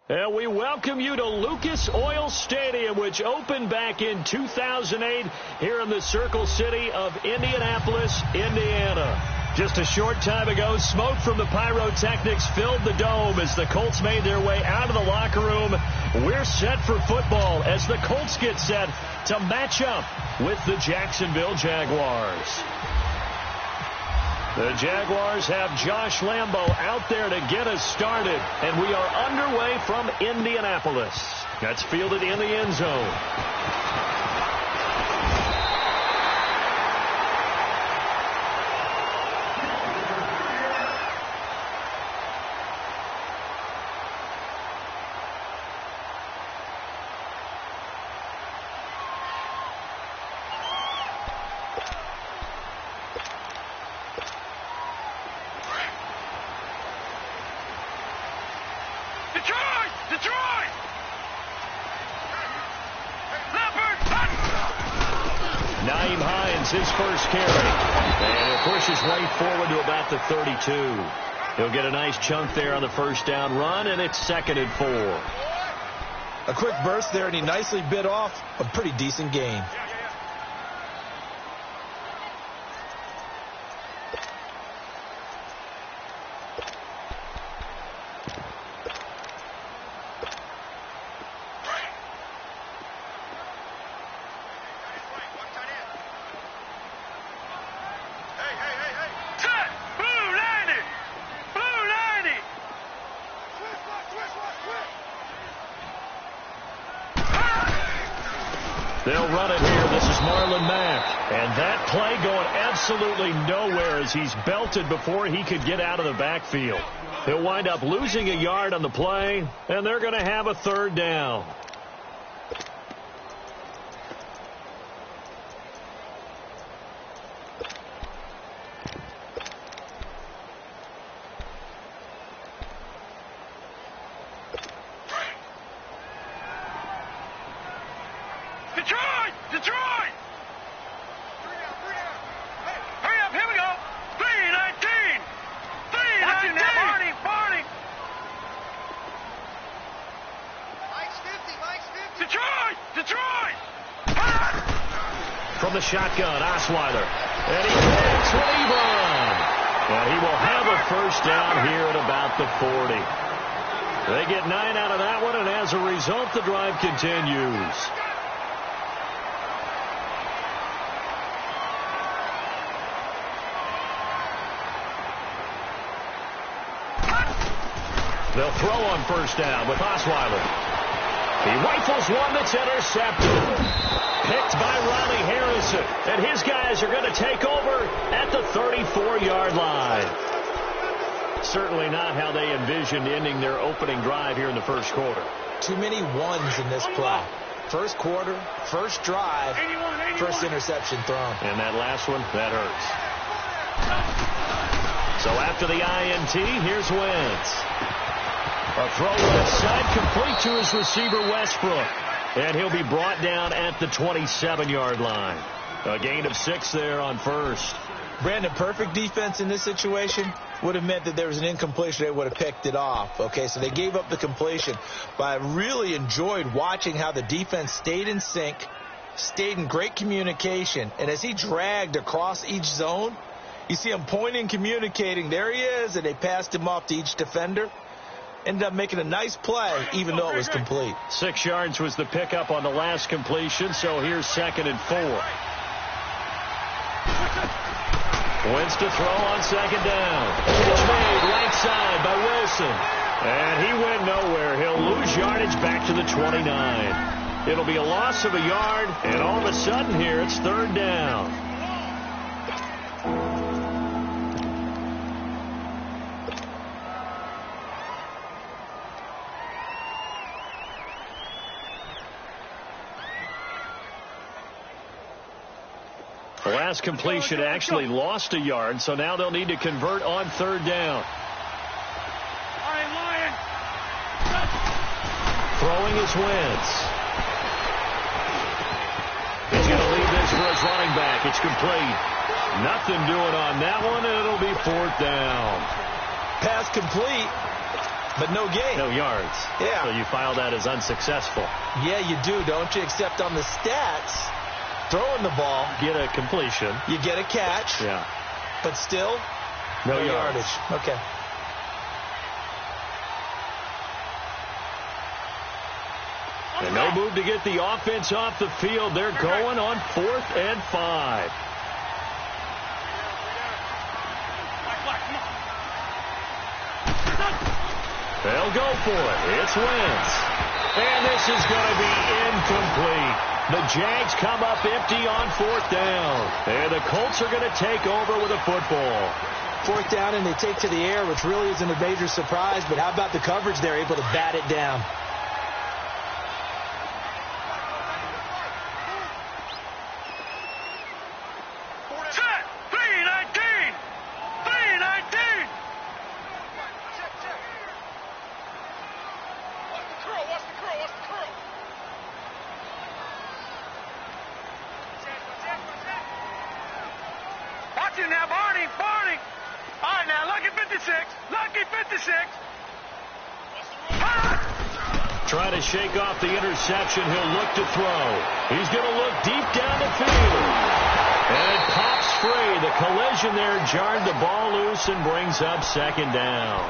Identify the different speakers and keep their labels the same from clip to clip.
Speaker 1: And we welcome you to Lucas Oil Stadium, which opened back in 2008 here in the Circle City of Indianapolis, Indiana. Just a short time ago, smoke from the pyrotechnics filled the dome as the Colts made their way out of the locker room. We're set for football as the Colts get set to match up with the Jacksonville Jaguars. The Jaguars have Josh Lambo out there to get us started, and we are underway from Indianapolis. That's fielded in the end zone. His first carry, and he'll push his way forward to about the 32. He'll get a nice chunk there on the first down run, and it's 2nd and 4.
Speaker 2: A quick burst there, and he nicely bit off a pretty decent gain.
Speaker 1: They'll run it here. This is Marlon Mack. And that play going absolutely nowhere as he's belted before he could get out of the backfield. He'll wind up losing a yard on the play, and they're going to have a 3rd down. From the shotgun, Osweiler. And he picks Levon. And he will have a first down here at about the 40. They get 9 out of that one, and as a result, the drive continues. They'll throw on first down with Osweiler. He rifles one that's intercepted. Picked by Ronnie Harrison. And his guys are going to take over at the 34-yard line. Certainly not how they envisioned ending their opening drive here in the first quarter.
Speaker 2: Too many ones in this play. First quarter, first drive, first interception thrown.
Speaker 1: And that last one, that hurts. So after the INT, here's Wentz. A throw left side, complete to his receiver, Westbrook. And he'll be brought down at the 27-yard line. A gain of 6 there on first.
Speaker 2: Brandon, perfect defense in this situation would have meant that there was an incompletion. They would have picked it off. Okay, so they gave up the completion. But I really enjoyed watching how the defense stayed in sync, stayed in great communication. And as he dragged across each zone, you see him pointing, communicating. There he is, and they passed him off to each defender. Ended up making a nice play, even though it was complete.
Speaker 1: 6 yards was the pickup on the last completion, so here's 2nd and 4. Wentz to throw on 2nd down. Pitch made right side by Wilson. And he went nowhere. He'll lose yardage back to the 29. It'll be a loss of a yard, and all of a sudden here it's 3rd down. The last completion actually lost a yard, so now they'll need to convert on 3rd down. Throwing is Wentz. He's going to leave this for his running back. It's complete. Nothing doing on that one, and it'll be 4th down.
Speaker 2: Pass complete. but no gain.
Speaker 1: No yards.
Speaker 2: Yeah.
Speaker 1: So you file that as unsuccessful.
Speaker 2: Yeah, you do, don't you? Except on the stats, throwing the ball.
Speaker 1: Get a completion.
Speaker 2: You get a catch.
Speaker 1: Yeah.
Speaker 2: But still,
Speaker 1: no
Speaker 2: yardage. Okay.
Speaker 1: And no move to get the offense off the field. They're going on 4th and 5. They'll go for it. It's Wentz. And this is going to be incomplete. The Jags come up empty on 4th down. And the Colts are going to take over with a football.
Speaker 2: 4th down, and they take to the air, which really isn't a major surprise. But how about the coverage? They're able to bat it down.
Speaker 1: Try to shake off the interception. He'll look to throw. He's going to look deep down the field. And it pops free. The collision there jarred the ball loose and brings up 2nd down.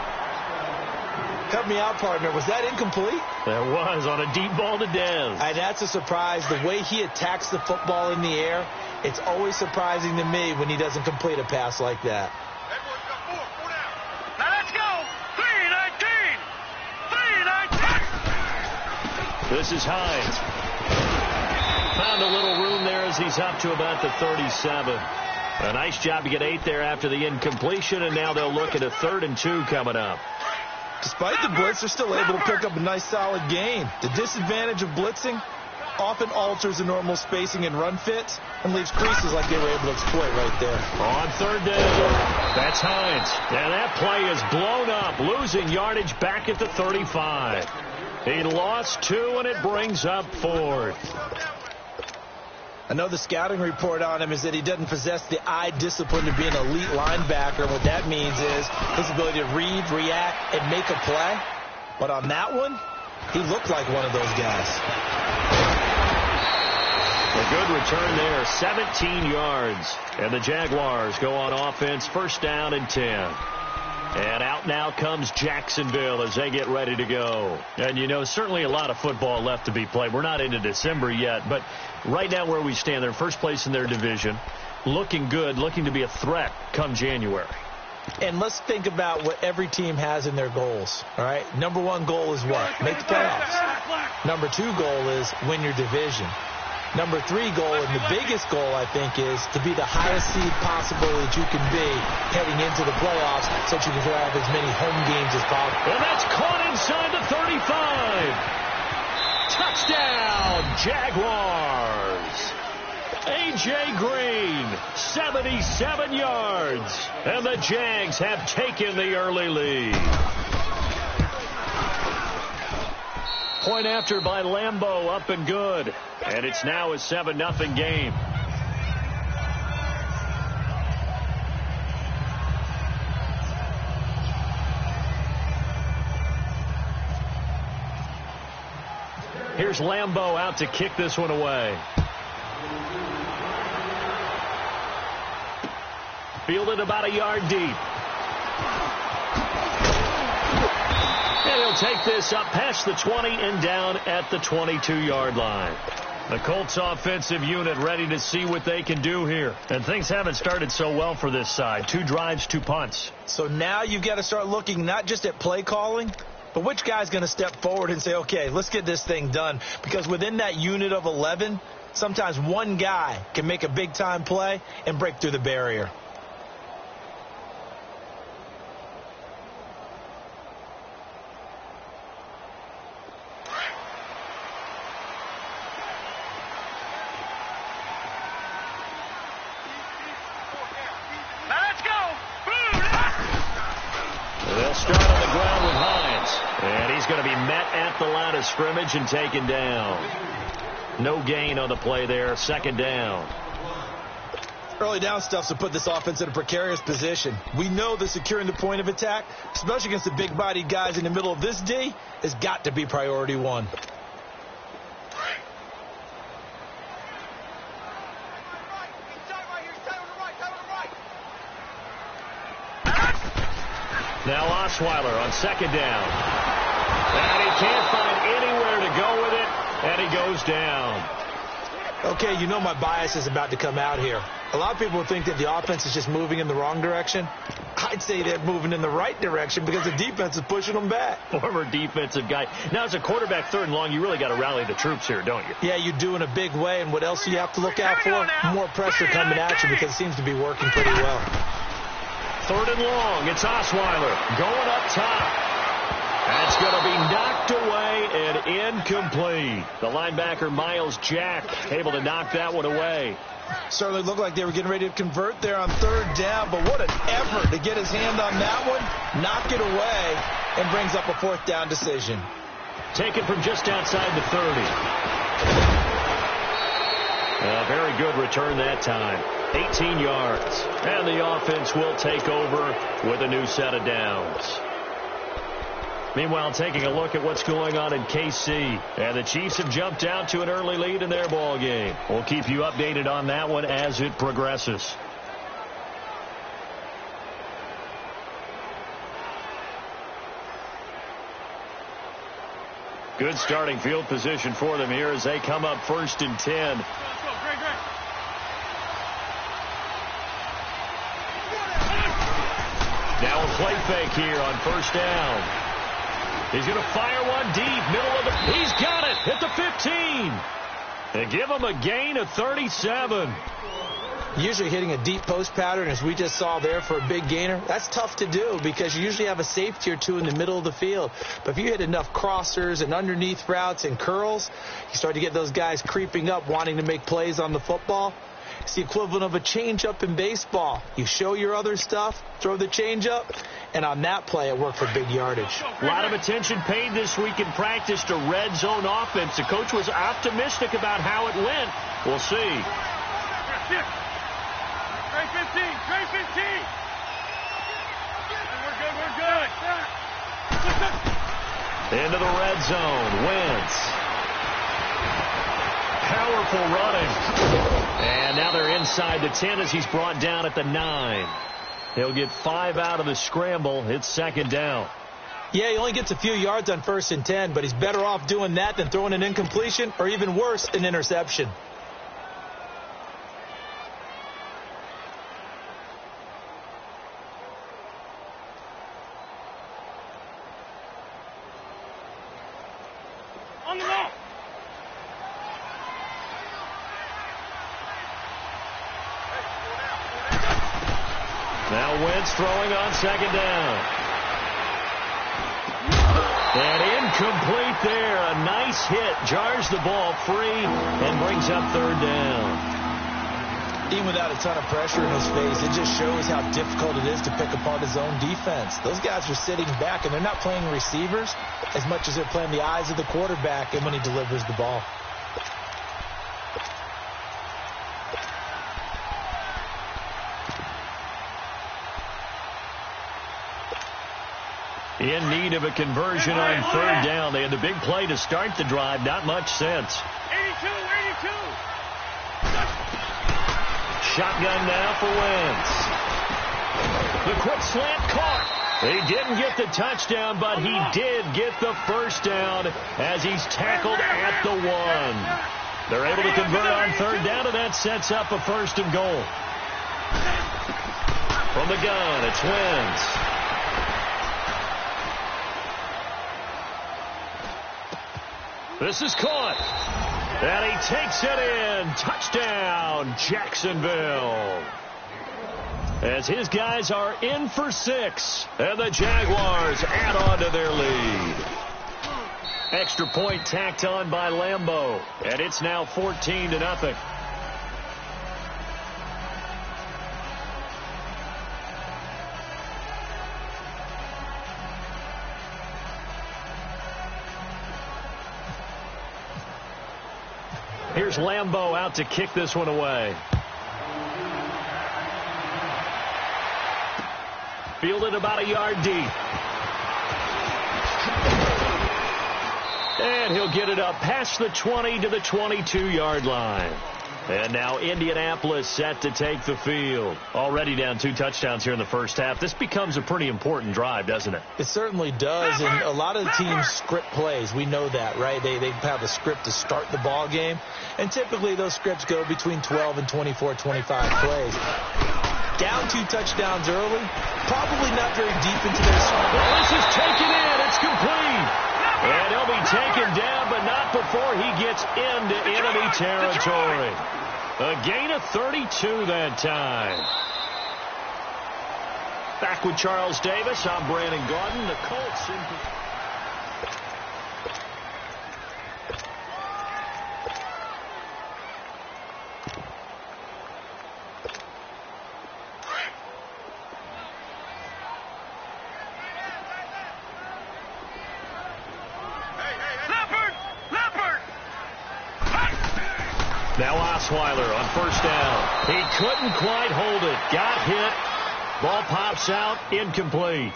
Speaker 2: Help me out, partner. Was that incomplete?
Speaker 1: That was on a deep ball to Dez.
Speaker 2: That's a surprise. The way he attacks the football in the air, it's always surprising to me when he doesn't complete a pass like that.
Speaker 3: Now let's go. 3-19. 3-19.
Speaker 1: This is Hines. Found a little room there as he's up to about the 37. A nice job to get 8 there after the incompletion, and now they'll look at a 3rd and 2 coming up.
Speaker 2: Despite the blitz, they're still able to pick up a nice solid gain. The disadvantage of blitzing often alters the normal spacing and run fits and leaves creases like they were able to exploit right there.
Speaker 1: On 3rd down, that's Hines. And that play is blown up, losing yardage back at the 35. He lost 2, and it brings up 4th.
Speaker 2: I know the scouting report on him is that he doesn't possess the eye discipline to be an elite linebacker. What that means is his ability to read, react, and make a play. But on that one, he looked like one of those guys.
Speaker 1: A good return there, 17 yards. And the Jaguars go on offense, 1st down and 10. And out now comes Jacksonville as they get ready to go. And, you know, certainly a lot of football left to be played. We're not into December yet, but right now where we stand, they're first place in their division, looking good, looking to be a threat come January.
Speaker 2: And let's think about what every team has in their goals, all right? Number 1 goal is what? Make the playoffs. Number 2 goal is win your division. Number 3 goal, and the biggest goal, I think, is to be the highest seed possible that you can be heading into the playoffs so that you can have as many home games as possible.
Speaker 1: And that's caught inside the 35. Touchdown, Jaguars. A.J. Green, 77 yards. And the Jags have taken the early lead. Point after by Lambeau, up and good. And it's now a 7-0 game. Here's Lambeau out to kick this one away. Fielded about a yard deep. And he'll take this up past the 20 and down at the 22-yard line. The Colts offensive unit ready to see what they can do here. And things haven't started so well for this side. 2 drives, 2 punts.
Speaker 2: So now you've got to start looking not just at play calling, but which guy's going to step forward and say, okay, let's get this thing done. Because within that unit of 11, sometimes one guy can make a big-time play and break through the barrier.
Speaker 1: The line of scrimmage and taken down. No gain on the play there. 2nd down.
Speaker 2: Early down stuffs will put this offense in a precarious position. We know that securing the point of attack, especially against the big-bodied guys in the middle of this D, has got to be priority one.
Speaker 1: Now Osweiler on second down. And he can't find anywhere to go with it, and he goes down.
Speaker 2: Okay, you know my bias is about to come out here. A lot of people think that the offense is just moving in the wrong direction. I'd say they're moving in the right direction because the defense is pushing them back.
Speaker 1: Former defensive guy. Now, as a quarterback, third and long, you really got to rally the troops here, don't you?
Speaker 2: Yeah, you do in a big way. And what else do you have to look out for? More pressure coming at you because it seems to be working pretty well.
Speaker 1: Third and long. It's Osweiler going up top. That's going to be knocked away and incomplete. The linebacker, Miles Jack, able to knock that one away.
Speaker 2: Certainly looked like they were getting ready to convert there on third down, but what an effort to get his hand on that one, knock it away, and brings up a fourth down decision.
Speaker 1: Taken from just outside the 30. A very good return that time. 18 yards. And the offense will take over with a new set of downs. Meanwhile, taking a look at what's going on in KC. And the Chiefs have jumped out to an early lead in their ball game. We'll keep you updated on that one as it progresses. Good starting field position for them here as they come up 1st and 10. Now a play fake here on 1st down. He's going to fire one deep, middle of the... He's got it at the 15. They give him a gain of 37.
Speaker 2: Usually hitting a deep post pattern, as we just saw there for a big gainer, that's tough to do because you usually have a safety or two in the middle of the field. But if you hit enough crossers and underneath routes and curls, you start to get those guys creeping up, wanting to make plays on the football. It's the equivalent of a change-up in baseball. You show your other stuff, throw the change-up, and on that play, it worked for big yardage.
Speaker 1: A lot of attention paid this week in practice to red zone offense. The coach was optimistic about how it went. We'll see.
Speaker 3: Trey 15, Trey 15. We're good.
Speaker 1: Into the red zone. Wentz. Powerful running. And now they're inside the 10 as he's brought down at the 9. He'll get 5 out of the scramble. It's 2nd down.
Speaker 2: Yeah, he only gets a few yards on 1st and 10, but he's better off doing that than throwing an incompletion or even worse, an interception.
Speaker 3: On the ball.
Speaker 1: Now Wentz throwing on 2nd down. And incomplete there. A nice hit. Jars the ball free and brings up 3rd down.
Speaker 2: Even without a ton of pressure in his face, it just shows how difficult it is to pick apart his own defense. Those guys are sitting back, and they're not playing receivers as much as they're playing the eyes of the quarterback and when he delivers the ball.
Speaker 1: In need of a conversion on 3rd down. They had the big play to start the drive. Not much sense.
Speaker 3: 82.
Speaker 1: Shotgun now for Wentz. The quick slant caught. He didn't get the touchdown, but he did get the 1st down as he's tackled at the 1. They're able to convert on 3rd down, and that sets up a 1st and goal. From the gun, it's Wentz. This is caught. And he takes it in. Touchdown, Jacksonville. As his guys are in for 6. And the Jaguars add on to their lead. Extra point tacked on by Lambeau. And it's now 14-0. Here's Lambeau out to kick this one away. fielded about a yard deep. And he'll get it up past the 20 to the 22-yard line. And now Indianapolis set to take the field. Already down 2 touchdowns here in the first half. This becomes a pretty important drive, doesn't it?
Speaker 2: It certainly does, and a lot of the teams script plays. We know that, right? They have a script to start the ball game, and typically those scripts go between 12 and 24, 25 plays. Down 2 touchdowns early, probably not very deep into their script.
Speaker 1: Well, this is taken in. It's complete. And he'll be taken down, but not before he gets into enemy territory. A gain of 32 that time. Back with Charles Davis. I'm Brandon Gaudin. The Colts in Now Osweiler on first down. He couldn't quite hold it. Got hit. Ball pops out. Incomplete.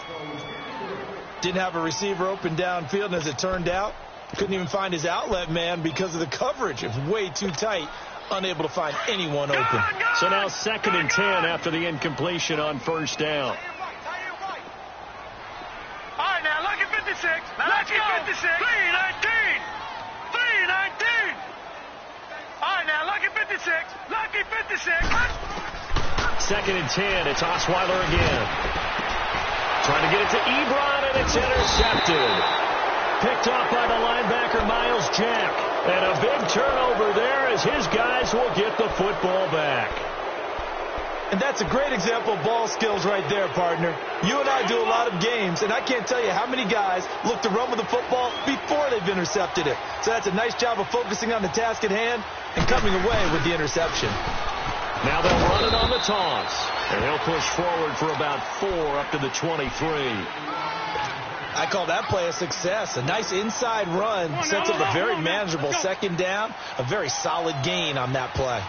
Speaker 2: Didn't have a receiver open downfield, and as it turned out, couldn't even find his outlet man because of the coverage. It was way too tight. Unable to find anyone open.
Speaker 1: So now 2nd and 10 after the incompletion on first down.
Speaker 3: All right, now lucky 56. Lucky 56. 319. 319. All right, now lucky 56. Lucky 56.
Speaker 1: 2nd and 10. It's Osweiler again. Trying to get it to Ebron, and it's intercepted. Picked off by the linebacker, Miles Jack. And a big turnover there as his guys will get the football back.
Speaker 2: And that's a great example of ball skills right there, partner. You and I do a lot of games, and I can't tell you how many guys look to run with the football before they've intercepted it. So that's a nice job of focusing on the task at hand and coming away with the interception.
Speaker 1: Now they'll run it on the toss. And he'll push forward for about 4 up to the 23.
Speaker 2: I call that play a success. A nice inside run sets up a very manageable 2nd down. A very solid gain on that play.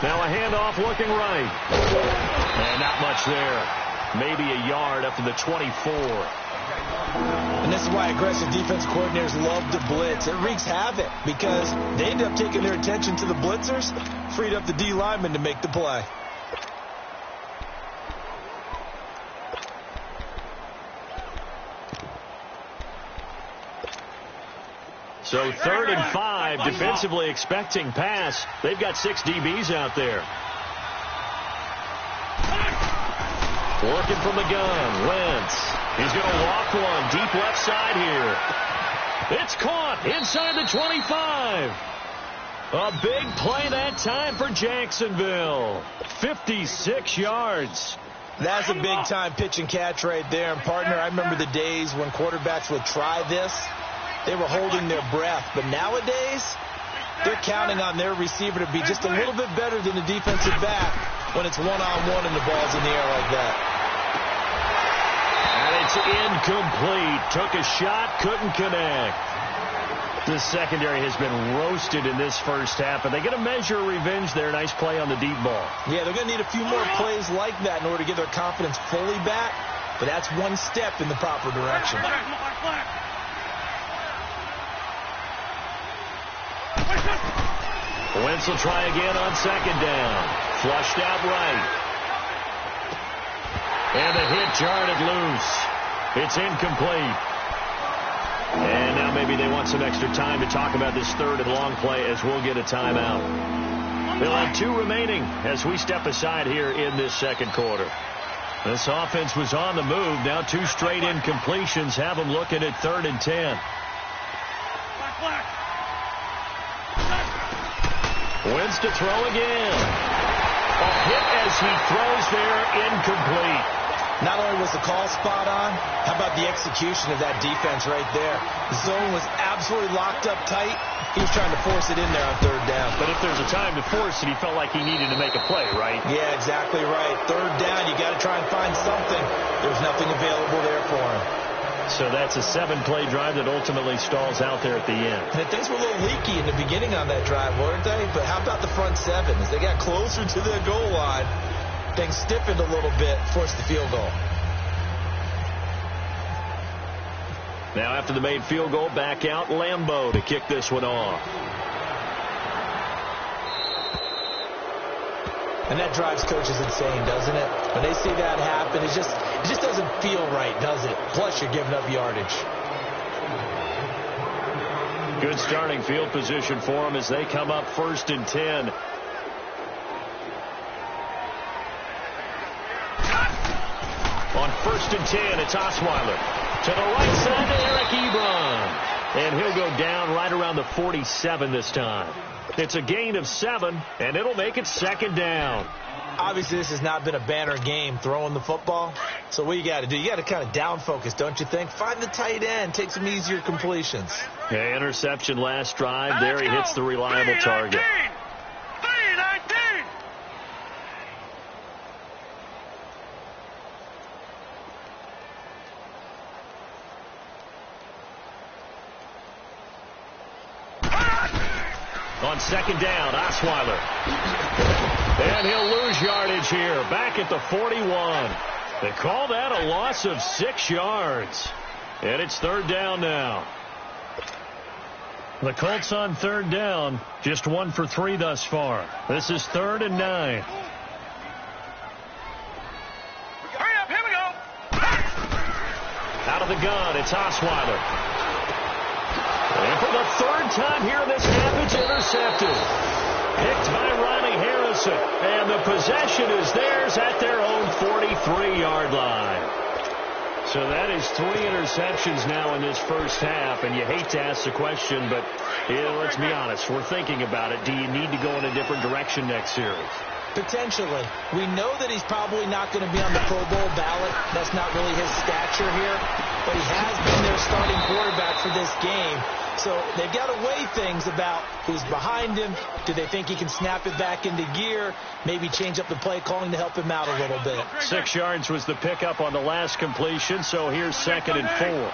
Speaker 1: Now a handoff looking right. And not much there. Maybe a yard up to the 24.
Speaker 2: And this is why aggressive defense coordinators love to blitz. It wreaks havoc because they end up taking their attention to the blitzers, freed up the D lineman to make the play.
Speaker 1: So 3rd and 5, defensively expecting pass. They've got 6 DBs out there. Working from the gun, Wentz. He's going to walk one deep left side here. It's caught inside the 25. A big play that time for Jacksonville. 56 yards.
Speaker 2: That's a big-time pitch and catch right there. And, partner, I remember the days when quarterbacks would try this. They were holding their breath. But nowadays, they're counting on their receiver to be just a little bit better than the defensive back when it's one-on-one and the ball's in the air like that.
Speaker 1: And it's incomplete. Took a shot, couldn't connect. The secondary has been roasted in this first half, and they're going to measure revenge there. Nice play on the deep ball.
Speaker 2: Yeah, they're going to need a few more plays like that in order to get their confidence fully back, but that's one step in the proper direction.
Speaker 1: Wentz will try again on 2nd down. Flushed out right. And the hit jarred it loose. It's incomplete. And now maybe they want some extra time to talk about this 3rd and long play as we'll get a timeout. They'll have 2 remaining as we step aside here in this 2nd quarter. This offense was on the move. Now 2 straight incompletions have them looking at 3rd and 10. Wentz to throw again. A hit as he throws there, incomplete.
Speaker 2: Not only was the call spot on, how about the execution of that defense right there? The zone was absolutely locked up tight. He was trying to force it in there on 3rd down.
Speaker 1: But if there's a time to force it, he felt like he needed to make a play, right?
Speaker 2: Yeah, exactly right. 3rd down, you got to try and find something. There's nothing available there for him.
Speaker 1: So that's a 7-play drive that ultimately stalls out there at the end.
Speaker 2: And things were a little leaky in the beginning on that drive, weren't they? But how about the front 7? As they got closer to the goal line, things stiffened a little bit, forced the field goal.
Speaker 1: Now after the made field goal, back out Lambeau to kick this one off.
Speaker 2: And that drives coaches insane, doesn't it? When they see that happen, it just doesn't feel right, does it? Plus, you're giving up yardage.
Speaker 1: Good starting field position for them as they come up 1st and 10. On 1st and 10, it's Osweiler. To the right side to Eric Ebron. And he'll go down right around the 47 this time. It's a gain of 7, and it'll make it 2nd down.
Speaker 2: Obviously, this has not been a banner game throwing the football. So what you got to do, you got to kind of down focus, don't you think? Find the tight end, take some easier completions.
Speaker 1: Yeah, interception last drive. There he hits the reliable target.
Speaker 3: 319.
Speaker 1: On 2nd down, Osweiler. And he'll lose yardage here, back at the 41. They call that a loss of 6 yards. And it's 3rd down now. The Colts on 3rd down, just 1 for 3 thus far. This is 3rd and 9.
Speaker 3: Hurry up, here we go.
Speaker 1: Out of the gun, it's Osweiler. And for the 3rd time here in this half, it's intercepted. Picked by Ronnie Harrison. And the possession is theirs at their own 43-yard line. So that is 3 interceptions now in this first half. And you hate to ask the question, but let's be honest. We're thinking about it. Do you need to go in a different direction next series?
Speaker 2: Potentially. We know that he's probably not going to be on the Pro Bowl ballot. That's not really his stature here. But he has been their starting quarterback for this game. So they've got to weigh things about who's behind him. Do they think he can snap it back into gear? Maybe change up the play calling to help him out a little bit.
Speaker 1: 6 yards was the pickup on the last completion. So here's 2nd and 4.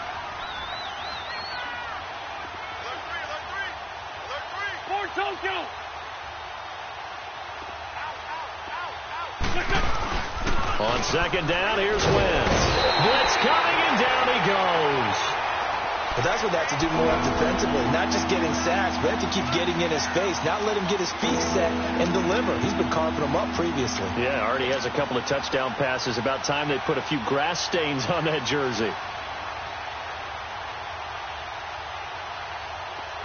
Speaker 1: On 2nd down, here's Wentz. Blitz coming, and down he goes.
Speaker 2: But that's what they have to do more defensively. Not just getting sacks, but have to keep getting in his face. Not let him get his feet set and deliver. He's been carving them up previously.
Speaker 1: Yeah, already has a couple of touchdown passes. About time they put a few grass stains on that jersey.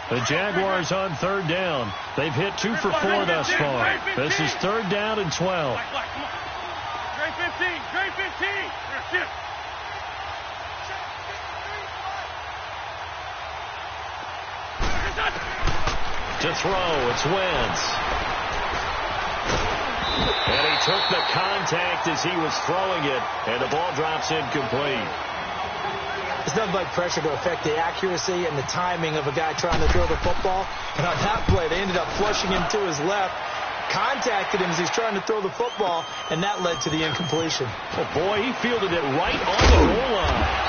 Speaker 1: The Jaguars on 3rd down. They've hit 2 for 4 thus far. This is 3rd down and 12.
Speaker 3: Trey 15. Trey 15.
Speaker 1: To throw, it's Wentz. And he took the contact as he was throwing it, and the ball drops incomplete.
Speaker 2: It's nothing like pressure to affect the accuracy and the timing of a guy trying to throw the football. And on that play, they ended up flushing him to his left, contacted him as he's trying to throw the football, and that led to the incompletion.
Speaker 1: Oh, boy, he fielded it right on the goal line.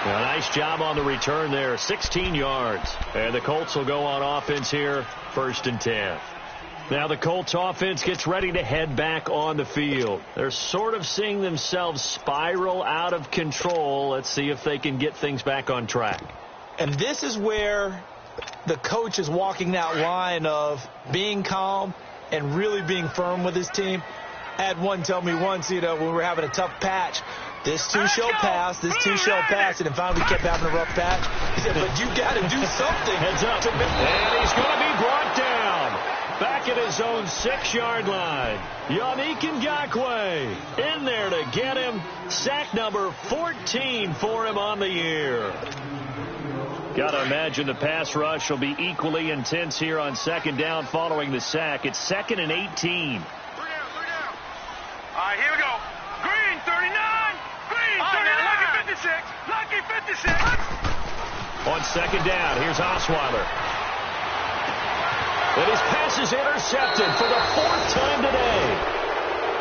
Speaker 1: A nice job on the return there, 16 yards. And the Colts will go on offense here, 1st and 10. Now the Colts offense gets ready to head back on the field. They're sort of seeing themselves spiral out of control. Let's see if they can get things back on track.
Speaker 2: And this is where the coach is walking that line of being calm and really being firm with his team. I had one tell me once, when we were having a tough patch, this too shall pass, this too shall pass, and then finally we kept having a rough patch. He said, but you got to do something.
Speaker 1: Heads up. And he's going to be brought down. Back at his own 6-yard line. Yannick Ngakoue in there to get him. Sack number 14 for him on the year. Got to imagine the pass rush will be equally intense here on 2nd down following the sack. It's 2nd and 18.
Speaker 3: All right, here we go. Green, 39. Green, 39. Lucky 56. Lucky 56.
Speaker 1: On 2nd down, here's Osweiler. And his pass is intercepted for the 4th time today.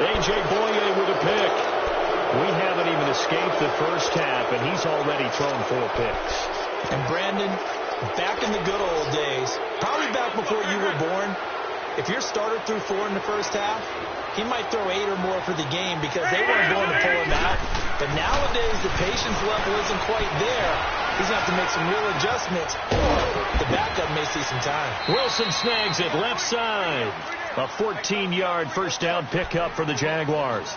Speaker 1: A.J. Boye with a pick. We haven't even escaped the first half, and he's already thrown 4 picks.
Speaker 2: And Brandon, back in the good old days, probably back before you were born, if your starter threw 4 in the first half, he might throw 8 or more for the game because they weren't going to pull him out. But nowadays, the patience level isn't quite there. He's going to have to make some real adjustments, or the backup may see some time.
Speaker 1: Wilson snags it left side. A 14-yard first down pickup for the Jaguars.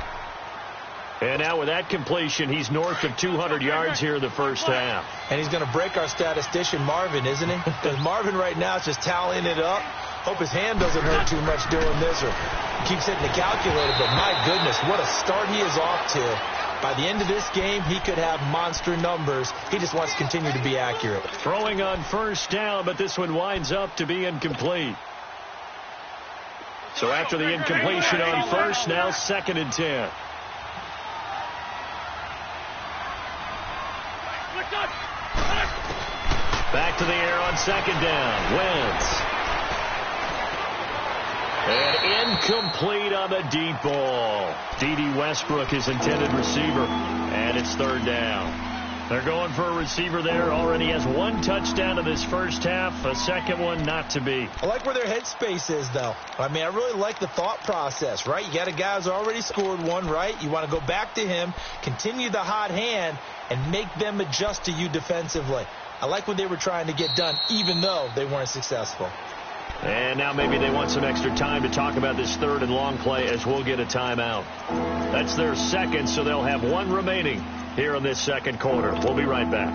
Speaker 1: And now with that completion, he's north of 200 yards here in the first half.
Speaker 2: And he's going to break our statistician, Marvin, isn't he? Because Marvin right now is just tallying it up. Hope his hand doesn't hurt too much doing this or keeps hitting the calculator. But my goodness, what a start he is off to. By the end of this game, he could have monster numbers. He just wants to continue to be accurate.
Speaker 1: Throwing on first down, but this one winds up to be incomplete. So after the incompletion on first, now 2nd and 10. Back to the air on 2nd down. Wentz. And incomplete on the deep ball. D.D. Westbrook, his intended receiver. And it's 3rd down. They're going for a receiver there. Already has 1 touchdown in this first half. A second one not to be.
Speaker 2: I like where their headspace is, though. I mean, I really like the thought process, right? You got a guy who's already scored 1, right? You want to go back to him, continue the hot hand, and make them adjust to you defensively. I like what they were trying to get done, even though they weren't successful.
Speaker 1: And now maybe they want some extra time to talk about this 3rd and long play as we'll get a timeout. That's their second, so they'll have 1 remaining here in this 2nd quarter. We'll be right back.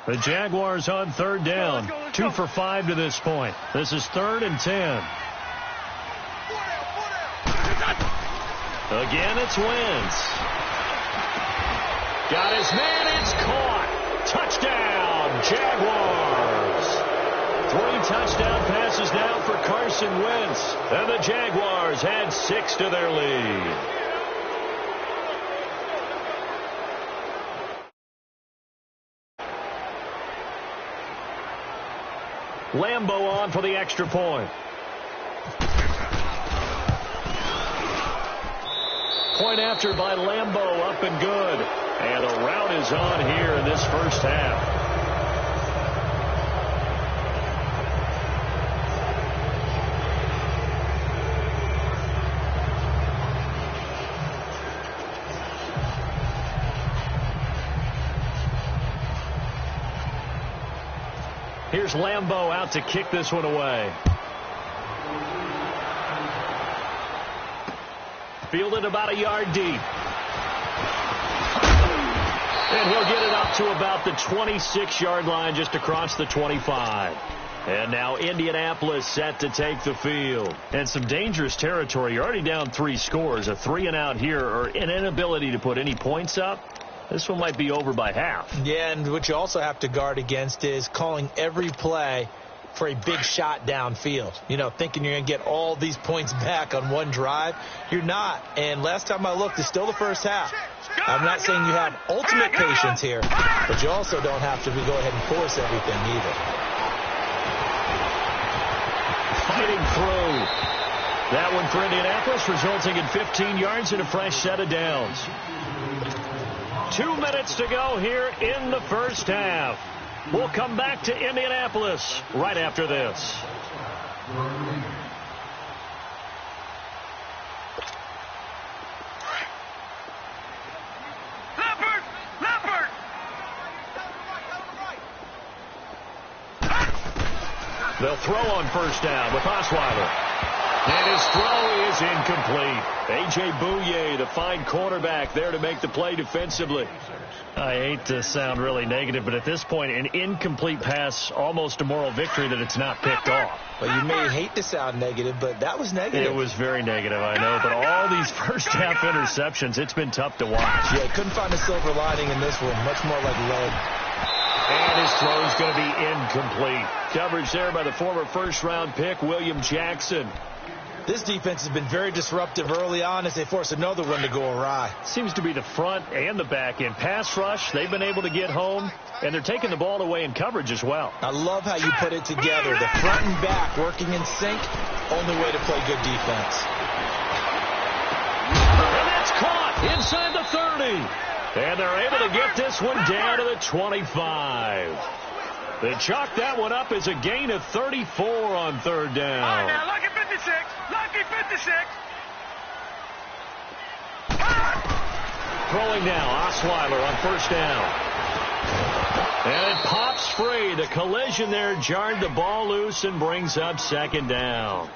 Speaker 1: The Jaguars on 3rd down. 2 for 5 to this point. This is 3rd and 10. Again, it's Wentz. Got his man. It's caught. Touchdown, Jaguars. 3 touchdown passes now for Carson Wentz. And the Jaguars add 6 to their lead. Lambo on for the extra point. Point after by Lambo, up and good. And a rout is on here in this first half. Here's Lambo out to kick this one away. Fielded about a yard deep. And he'll get it up to about the 26-yard line, just across the 25. And now Indianapolis set to take the field. And some dangerous territory. You're already down 3 scores. A 3-and-out here, or an inability to put any points up. This one might be over by half. Yeah, and what you also have to guard against is calling every play for a big shot downfield. You know, thinking you're going to get all these points back on one drive. You're not. And last time I looked, it's still the first half. I'm not saying you have ultimate patience here, but you also don't have to go ahead and force everything either. Fighting through. That one for Indianapolis, resulting in 15 yards and a fresh set of downs. 2 minutes to go here in the first half. We'll come back to Indianapolis right after this.
Speaker 3: Leopard!
Speaker 1: They'll throw on first down with Osweiler. And his throw is incomplete. A.J. Bouye, the fine cornerback, there to make the play defensively. I hate to sound really negative, but at this point, an incomplete pass, almost a moral victory that it's not picked off.
Speaker 2: Well, you may hate to sound negative, but that was negative.
Speaker 1: It was very negative, I know. But all these first-half interceptions, it's been tough to watch.
Speaker 2: Yeah, couldn't find a silver lining in this one. Much more like lead.
Speaker 1: And his throw is going to be incomplete. Coverage there by the former first-round pick, William Jackson.
Speaker 2: This defense has been very disruptive early on as they force another one to go awry.
Speaker 1: Seems to be the front and the back end. Pass rush, they've been able to get home, and they're taking the ball away in coverage as well.
Speaker 2: I love how you put it together. The front and back working in sync, only way to play good defense.
Speaker 1: And that's caught inside the 30. And they're able to get this one down to the 25. They chalk that one up as a gain of 34 on third down.
Speaker 3: All right, now, lucky 56. Lucky 56.
Speaker 1: Throwing now, Osweiler on first down. And it pops free. The collision there jarred the ball loose and brings up second down.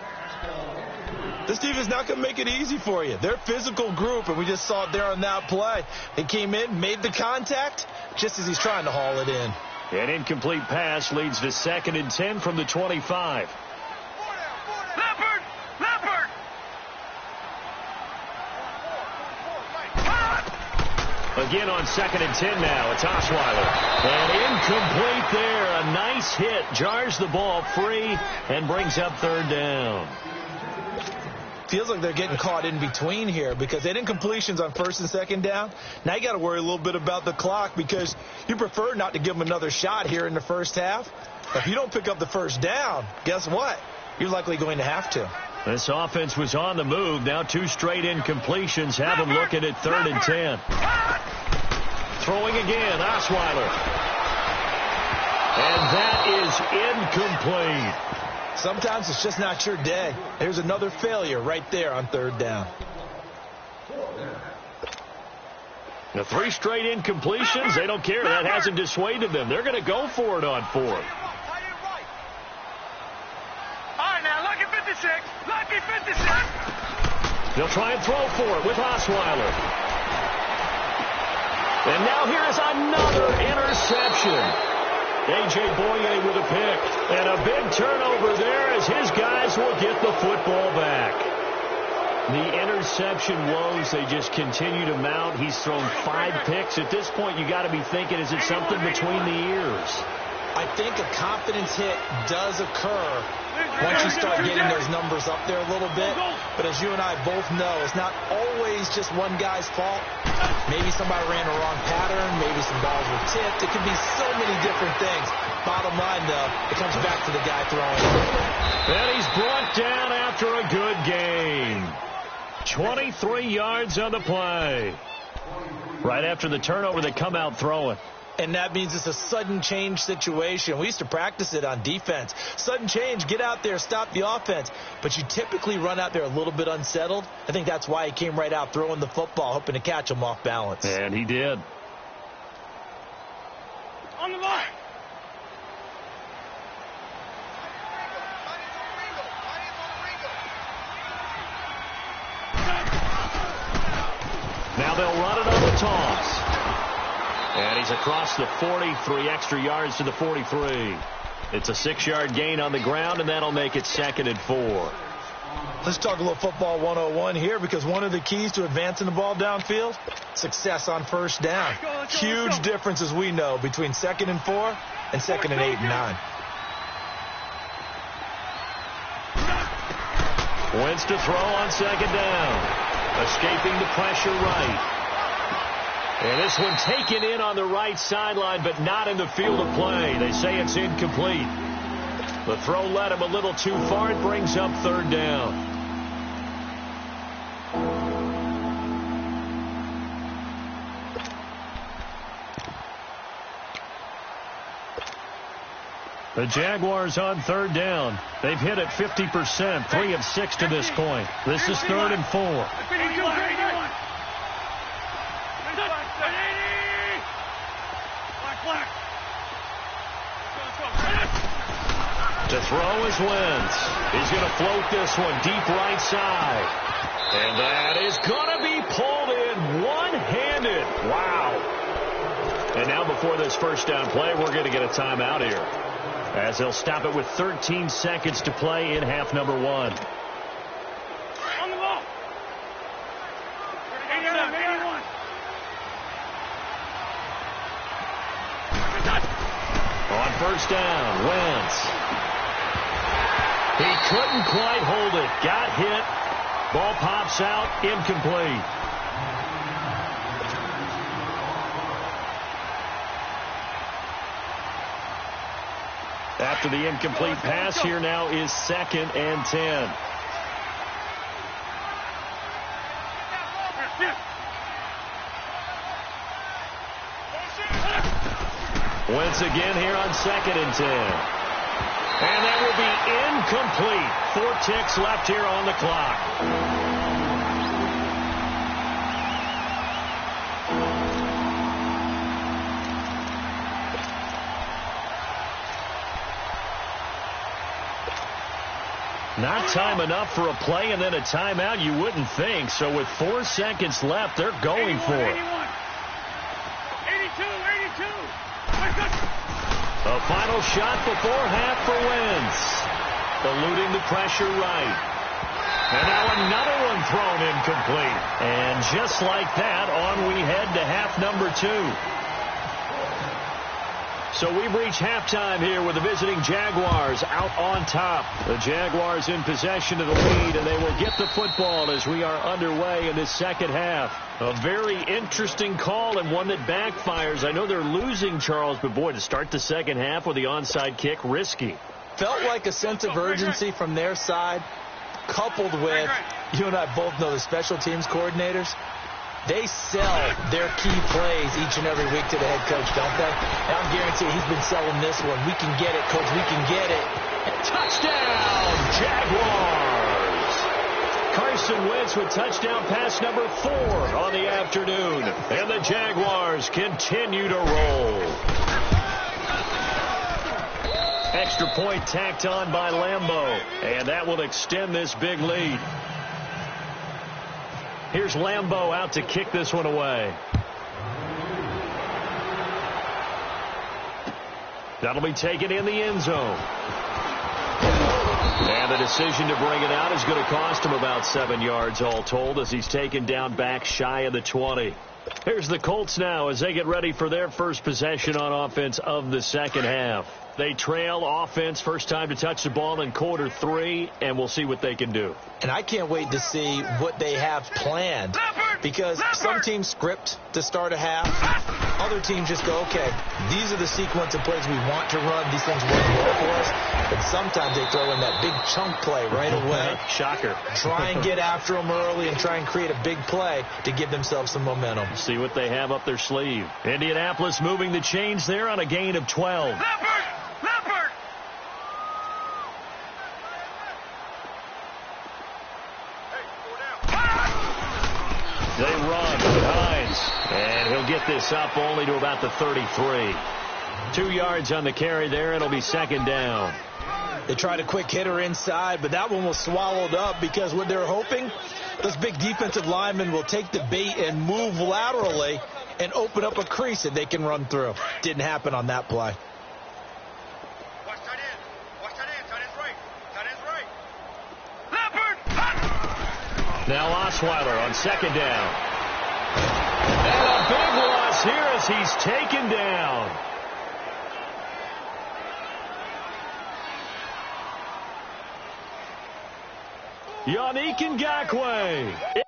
Speaker 2: This defense is not going to make it easy for you. They're a physical group, and we just saw it there on that play. They came in, made the contact, just as he's trying to haul it in.
Speaker 1: An incomplete pass leads to 2nd and 10 from the 25.
Speaker 3: Leopard! Leopard!
Speaker 1: Again on 2nd and 10 now. It's Osweiler. And incomplete there. A nice hit. Jars the ball free and brings up third down.
Speaker 2: Feels like they're getting caught in between here because they didn't completions on 1st and 2nd down. Now you got to worry a little bit about the clock because you prefer not to give them another shot here in the first half. If you don't pick up the first down, guess what? You're likely going to have to.
Speaker 1: This offense was on the move. Now 2 straight incompletions have them looking at 3rd and 10. Throwing again, Osweiler. And that is incomplete.
Speaker 2: Sometimes it's just not your day. There's another failure right there on 3rd down.
Speaker 1: The 3 straight incompletions, they don't care. That hasn't dissuaded them. They're going to go for it on 4th.
Speaker 3: All right, now, lucky 56. Lucky 56.
Speaker 1: They'll try and throw for it with Osweiler. And now here is another interception. A.J. Boye with a pick. And a big turnover there as his guys will get the football back. The interception woes, they just continue to mount. He's thrown 5 picks. At this point, you got to be thinking, is it something between the ears?
Speaker 2: I think a confidence hit does occur once you start getting those numbers up there a little bit. But as you and I both know, it's not always just one guy's fault. Maybe somebody ran a wrong pattern. Maybe some balls were tipped. It could be so many different things. Bottom line, though, it comes back to the guy throwing it.
Speaker 1: And he's brought down after a good game. 23 yards on the play. Right after the turnover, they come out throwing.
Speaker 2: And that means it's a sudden change situation. We used to practice it on defense. Sudden change, get out there, stop the offense. But you typically run out there a little bit unsettled. I think that's why he came right out throwing the football, hoping to catch him off balance.
Speaker 1: And he did.
Speaker 3: On the line.
Speaker 1: Now they'll run it on the toss. And he's across the 40, 3 extra yards to the 43. It's a 6-yard gain on the ground, and that'll make it 2nd and 4.
Speaker 2: Let's talk a little football 101 here because one of the keys to advancing the ball downfield, success on first down. Huge difference, as we know, between 2nd and 4 and 2nd and 8 and 9.
Speaker 1: Wentz to throw on 2nd down. Escaping the pressure right. And this one taken in on the right sideline, but not in the field of play. They say it's incomplete. The throw led him a little too far. It brings up 3rd down. The Jaguars on 3rd down. They've hit it 50%, 3 of 6 to this point. This is 3rd and 4. To throw is Wentz. He's going to float this one deep right side. And that is going to be pulled in one-handed. Wow. And now before this first down play, we're going to get a timeout here, as they'll stop it with 13 seconds to play in half number 1.
Speaker 3: On the ball. 81.
Speaker 1: On first down, Wentz. He couldn't quite hold it. Got hit. Ball pops out. Incomplete. After the incomplete pass, here now is 2nd and 10. Once again here on 2nd and 10. And that will be incomplete. 4 ticks left here on the clock. Not time enough for a play and then a timeout, you wouldn't think. So with 4 seconds left, they're going
Speaker 3: 81,
Speaker 1: for it.
Speaker 3: 82.
Speaker 1: A final shot before half for Wentz. Eluding the pressure right. And now another one thrown incomplete. And just like that, on we head to half number 2. So we've reached halftime here with the visiting Jaguars out on top. The Jaguars in possession of the lead, and they will get the football as we are underway in this second half. A very interesting call and one that backfires. I know they're losing, Charles, but boy, to start the second half with the onside kick, risky.
Speaker 2: Felt like a sense of urgency from their side, coupled with, you and I both know the special teams coordinators. They sell their key plays each and every week to the head coach, don't they? And I'm guaranteeing he's been selling this one. We can get it, coach. We can get it.
Speaker 1: Touchdown, Jaguars! Carson Wentz with touchdown pass number 4 on the afternoon. And the Jaguars continue to roll. Extra point tacked on by Lambeau. And that will extend this big lead. Here's Lambeau out to kick this one away. That'll be taken in the end zone. And the decision to bring it out is going to cost him about 7 yards all told as he's taken down back shy of the 20. Here's the Colts now as they get ready for their first possession on offense of the second half. They trail offense, first time to touch the ball in quarter 3, and we'll see what they can do.
Speaker 2: And I can't wait to see what they have planned, because some teams script to start a half. Other teams just go, okay, these are the sequence of plays we want to run. These things work well for us. But sometimes they throw in that big chunk play right away.
Speaker 1: Shocker.
Speaker 2: Try and get after them early and try and create a big play to give themselves some momentum.
Speaker 1: See what they have up their sleeve. Indianapolis moving the chains there on a gain of 12. They run with Hines, and he'll get this up only to about the 33. 2 yards on the carry there. It'll be second down.
Speaker 2: They tried a quick hitter inside, but that one was swallowed up because what they're hoping, those big defensive linemen will take the bait and move laterally and open up a crease that they can run through. Didn't happen on that play.
Speaker 3: Watch tight end. Watch tight end. Tight end's right. Tight end's right. Leopard!
Speaker 1: Now Osweiler on second down. And a big loss here as he's taken down. Yannick Ngakoue